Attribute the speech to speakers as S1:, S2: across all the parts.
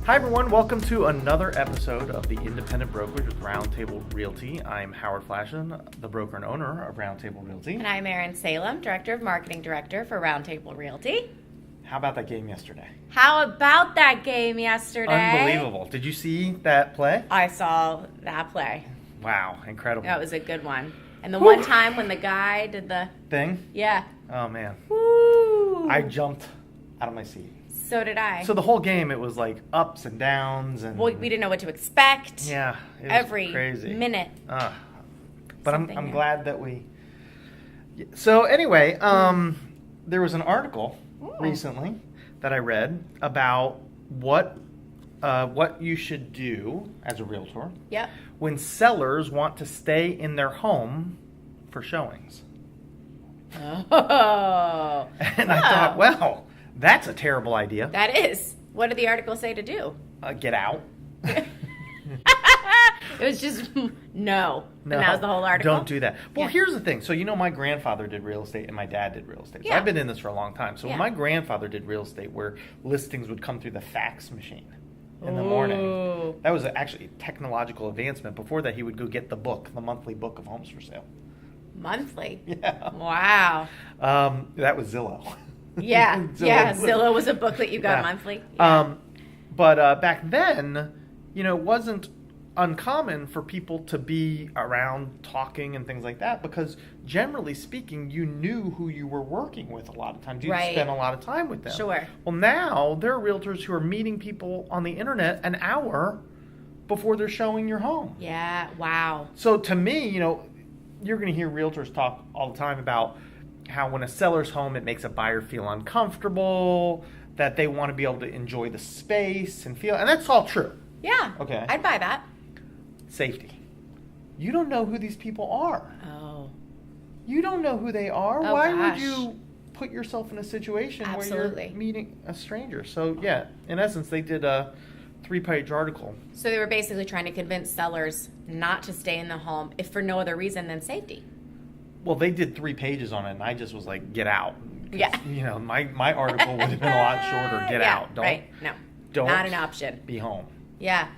S1: Hi everyone, welcome to another episode of the Independent Brokerage with Roundtable Realty. I'm Howard Flashen, the broker and owner of Roundtable Realty.
S2: And I'm Erin Salem, Director of Marketing Director for Roundtable Realty.
S1: How about that game yesterday?
S2: How about that game yesterday?
S1: Unbelievable. Did you see that play?
S2: I saw that play.
S1: Wow, incredible.
S2: That was a good one. And the one time when the guy did the...
S1: Thing?
S2: Yeah.
S1: Oh man.
S2: Woo!
S1: I jumped out of my seat.
S2: So did I.
S1: So the whole game, it was like ups and downs. And
S2: Well, we didn't know what to expect.
S1: Yeah, it was
S2: Every
S1: crazy.
S2: minute.
S1: But I'm glad that we... So anyway, there was an article recently that I read about what you should do as a realtor
S2: Yep.
S1: when sellers want to stay in their home for showings.
S2: Oh.
S1: And I thought, well, that's a terrible idea.
S2: That is. What did the article say to do?
S1: Get out.
S2: It was just, no. And that was the whole article?
S1: Don't do that. Well,
S2: Yeah.
S1: here's the thing. So, my grandfather did real estate and my dad did real estate. So
S2: Yeah.
S1: I've been in this for a long time. So
S2: Yeah.
S1: when my grandfather did real estate where listings would come through the fax machine in the morning.
S2: Ooh.
S1: That was actually a technological advancement. Before that, he would go get the monthly book of homes for sale.
S2: Monthly?
S1: Yeah.
S2: Wow.
S1: That was Zillow.
S2: Yeah. Zillow was a book that you got monthly. Yeah.
S1: But back then, it wasn't uncommon for people to be around talking and things like that because generally speaking, you knew who you were working with a lot of times. You'd spend a lot of time with them.
S2: Sure.
S1: Well, now there are realtors who are meeting people on the internet an hour before they're showing your home.
S2: Yeah. Wow.
S1: So to me, you're going to hear realtors talk all the time about how when a seller's home, it makes a buyer feel uncomfortable, that they want to be able to enjoy the space and that's all true.
S2: Yeah.
S1: Okay.
S2: I'd buy that.
S1: Safety. You don't know who these people are.
S2: Oh.
S1: You don't know who they are.
S2: Oh,
S1: Why
S2: gosh.
S1: would you put yourself in a situation where
S2: Absolutely.
S1: you're meeting a stranger? So, yeah, in essence, they did a 3-page article.
S2: So they were basically trying to convince sellers not to stay in the home if for no other reason than safety.
S1: Well, they did 3 pages on it, and I just was like, get out. 'Cause,
S2: Yeah.
S1: My article would have been a lot shorter. Get out. Don't,
S2: right. No.
S1: Don't
S2: Not an option.
S1: be home.
S2: Yeah.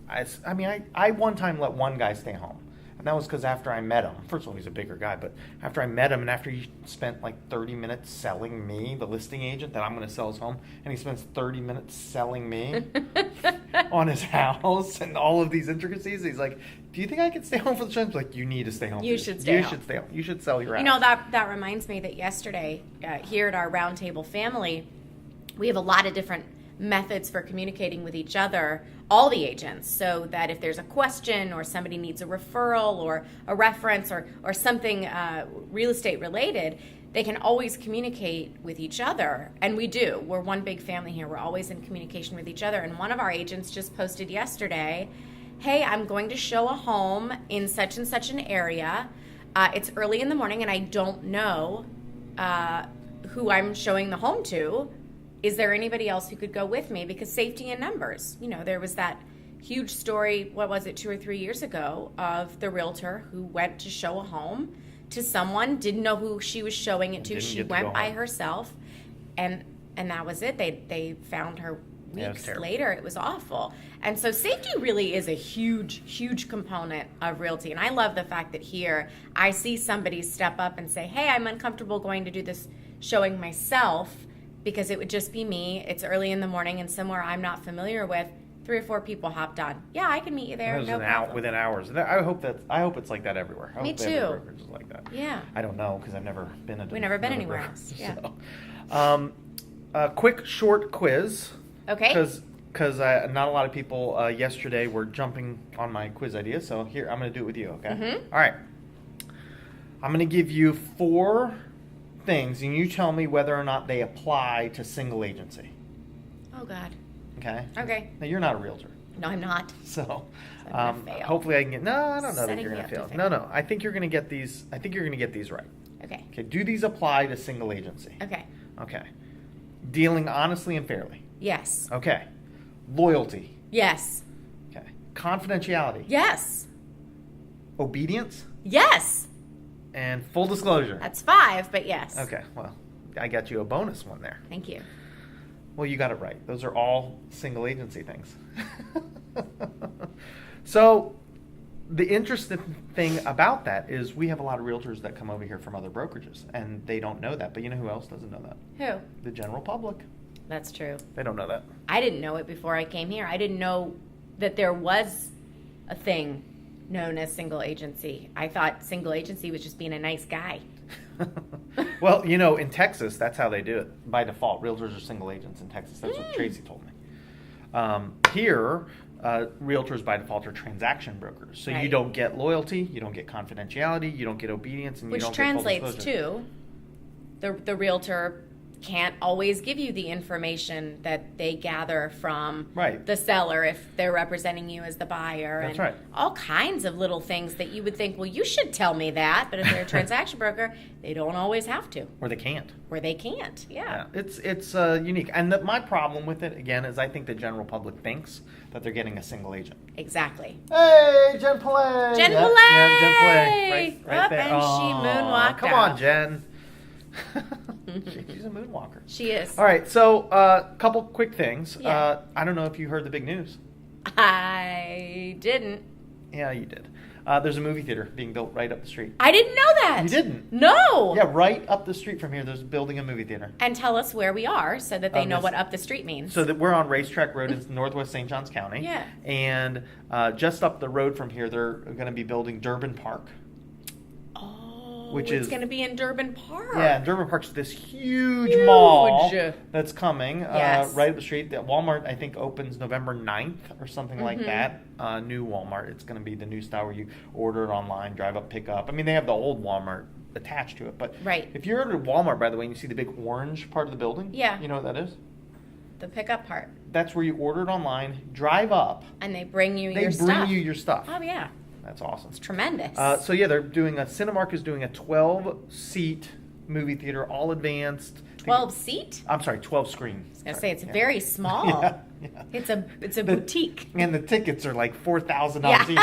S1: I one time let one guy stay home. And that was because after I met him, first of all, he's a bigger guy, but after I met him and after he spent like 30 minutes selling me, the listing agent, that I'm going to sell his home, and he spends 30 minutes selling me on his house and all of these intricacies, he's like, do you think I can stay home for the showings? Like, you need to stay home.
S2: You should stay home.
S1: You should stay home. You should sell your house.
S2: That reminds me that yesterday here at our Roundtable family, we have a lot of different methods for communicating with each other, all the agents, so that if there's a question or somebody needs a referral or a reference or something real estate related, they can always communicate with each other. And we do. We're one big family here. We're always in communication with each other. And one of our agents just posted yesterday, hey, I'm going to show a home in such and such an area. It's early in the morning and I don't know who I'm showing the home to. Is there anybody else who could go with me? Because safety in numbers. There was that huge story, 2 or 3 years ago, of the realtor who went to show a home to someone, didn't know who she was showing it to. She went by herself, and that was it. They found her weeks later. It was awful. And so safety really is a huge, huge component of realty. And I love the fact that here I see somebody step up and say, hey, I'm uncomfortable going to do this showing myself, because it would just be me. It's early in the morning and somewhere I'm not familiar with. 3 or 4 people hopped on. Yeah, I can meet you there. No problem.
S1: Within hours. I hope it's like that everywhere.
S2: Me too.
S1: Every brokerage is like that.
S2: Yeah.
S1: I don't know because I've never been.
S2: We've never been anywhere else. Yeah.
S1: So, a quick short quiz.
S2: Okay.
S1: Because not a lot of people yesterday were jumping on my quiz idea. So here I'm going to do it with you. Okay.
S2: Mm-hmm.
S1: All right. I'm going to give you 4 things, and you tell me whether or not they apply to single agency.
S2: Oh, God.
S1: Okay? Now, you're not a realtor.
S2: No, I'm not.
S1: So
S2: I'm gonna fail.
S1: hopefully I can get... No, I don't know that
S2: Setting
S1: you're
S2: me
S1: going to
S2: up to
S1: fail.
S2: fail.
S1: No. I think you're going to get these... right.
S2: Okay.
S1: Okay, do these apply to single agency?
S2: Okay.
S1: Dealing honestly and fairly?
S2: Yes.
S1: Okay. Loyalty?
S2: Yes.
S1: Okay. Confidentiality?
S2: Yes.
S1: Obedience?
S2: Yes.
S1: And full disclosure?
S2: That's 5, but yes.
S1: Okay, well, I got you a bonus one there.
S2: Thank you.
S1: Well, you got it right. Those are all single agency things. So the interesting thing about that is we have a lot of realtors that come over here from other brokerages, and they don't know that. But you know who else doesn't know that?
S2: Who?
S1: The general public.
S2: That's true.
S1: They don't know that.
S2: I didn't know it before I came here. I didn't know that there was a thing known as single agency. I thought single agency was just being a nice guy.
S1: Well, you know, in Texas, that's how they do it. By default, realtors are single agents in Texas. That's what Tracy told me. Here, realtors by default are transaction brokers. So you don't get loyalty, you don't get confidentiality, you don't get obedience, and you don't get full disclosure.
S2: Which translates to the realtor can't always give you the information that they gather from the seller if they're representing you as the buyer.
S1: That's
S2: and all kinds of little things that you would think, well, you should tell me that. But if they're a transaction broker, they don't always have to.
S1: Or they can't.
S2: Yeah.
S1: It's unique. And my problem with it, again, is I think the general public thinks that they're getting a single agent.
S2: Exactly.
S1: Hey, Jen Pillay!
S2: Jen Pillay!
S1: Yeah, Jen Pillay. Right there.
S2: And she moonwalked
S1: Come
S2: out.
S1: on, Jen. She's a moonwalker.
S2: She is.
S1: All right, so couple quick things.
S2: Yeah.
S1: I don't know if you heard the big news.
S2: I didn't.
S1: Yeah, you did. There's a movie theater being built right up the street.
S2: I didn't know that.
S1: You didn't?
S2: No.
S1: Yeah, right up the street from here, there's building a movie theater.
S2: And tell us where we are so that they know what up the street means.
S1: So that we're on Racetrack Road in Northwest St. Johns County.
S2: Yeah.
S1: And just up the road from here, they're going to be building Durbin Park. Which
S2: it's
S1: is
S2: going to be in Durbin Park.
S1: Yeah, Durbin Park's this huge mall that's coming right up the street. The Walmart, I think, opens November 9th or something like that. New Walmart. It's going to be the new style where you order it online, drive up, pick up. I mean, they have the old Walmart attached to it. But if you're at Walmart, by the way, and you see the big orange part of the building, you know what that is?
S2: The pickup part.
S1: That's where you order it online, drive up.
S2: And they bring you your stuff.
S1: They bring you your stuff.
S2: Oh, yeah.
S1: That's awesome.
S2: It's tremendous.
S1: So yeah, they're doing Cinemark is doing a 12-seat movie theater, all advanced.
S2: 12-seat?
S1: I'm sorry, 12-screen.
S2: I was gonna say it's very small.
S1: Yeah.
S2: It's a boutique.
S1: And the tickets are like $4,000 each.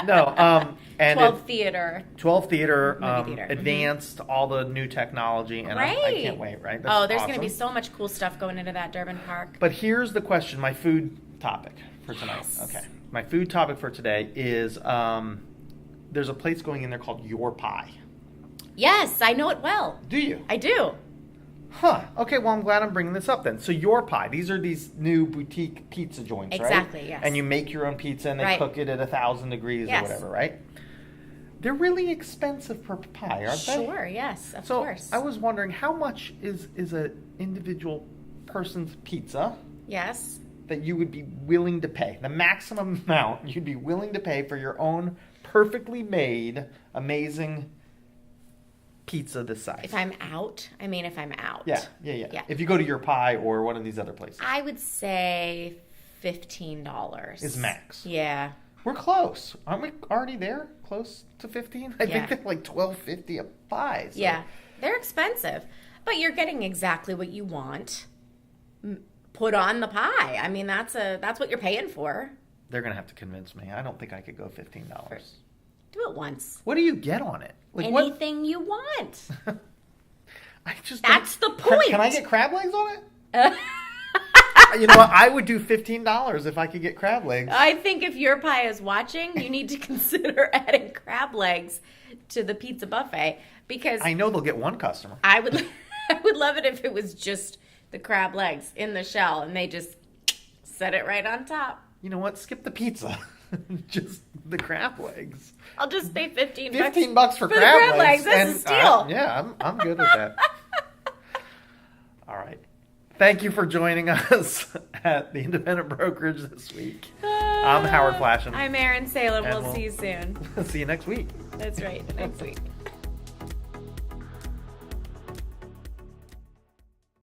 S1: No, and
S2: 12 theater.
S1: 12 theater,
S2: movie theater.
S1: Advanced, all the new technology, and I can't wait. Right? That's
S2: there's
S1: awesome.
S2: going to be so much cool stuff going into that Durbin Park.
S1: But here's the question: my food topic for tonight.
S2: Yes.
S1: Okay. My food topic for today is there's a place going in there called Your Pie.
S2: Yes, I know it well.
S1: Do you?
S2: I do.
S1: Huh. Okay, well, I'm glad I'm bringing this up then. So Your Pie, these are these new boutique pizza joints, right?
S2: Exactly, yes.
S1: And you make your own pizza and they cook it at 1,000 degrees or whatever, right? They're really expensive per pie, aren't they?
S2: Sure, yes, of course.
S1: I was wondering, how much is an individual person's pizza?
S2: Yes.
S1: That you would be willing to pay, the maximum amount you'd be willing to pay for your own perfectly made, amazing pizza this size.
S2: If I'm out? I mean, if I'm out.
S1: Yeah. If you go to Your Pie or one of these other places.
S2: I would say $15.
S1: Is max.
S2: Yeah.
S1: We're close. Aren't we already there? Close to 15? I think they're like $12.50 a pie. So.
S2: Yeah. They're expensive. But you're getting exactly what you want put on the pie. I mean, that's what you're paying for.
S1: They're going to have to convince me. I don't think I could go $15.
S2: Do it once.
S1: What do you get on it? Like
S2: anything you want.
S1: That's
S2: the point.
S1: Can I get crab legs on it? You know what? I would do $15 if I could get crab legs.
S2: I think if Your Pie is watching, you need to consider adding crab legs to the pizza buffet because
S1: I know they'll get one customer.
S2: I would love it if it was just the crab legs in the shell and they just set it right on top.
S1: You know what? Skip the pizza. Just the crab legs.
S2: I'll just pay $15
S1: for crab legs.
S2: That's a steal.
S1: I'm good with that. All right. Thank you for joining us at the Independent Brokerage this week. I'm Howard Flashen.
S2: I'm Erin Salem. We'll see you soon.
S1: See you next week.
S2: That's right. Next week.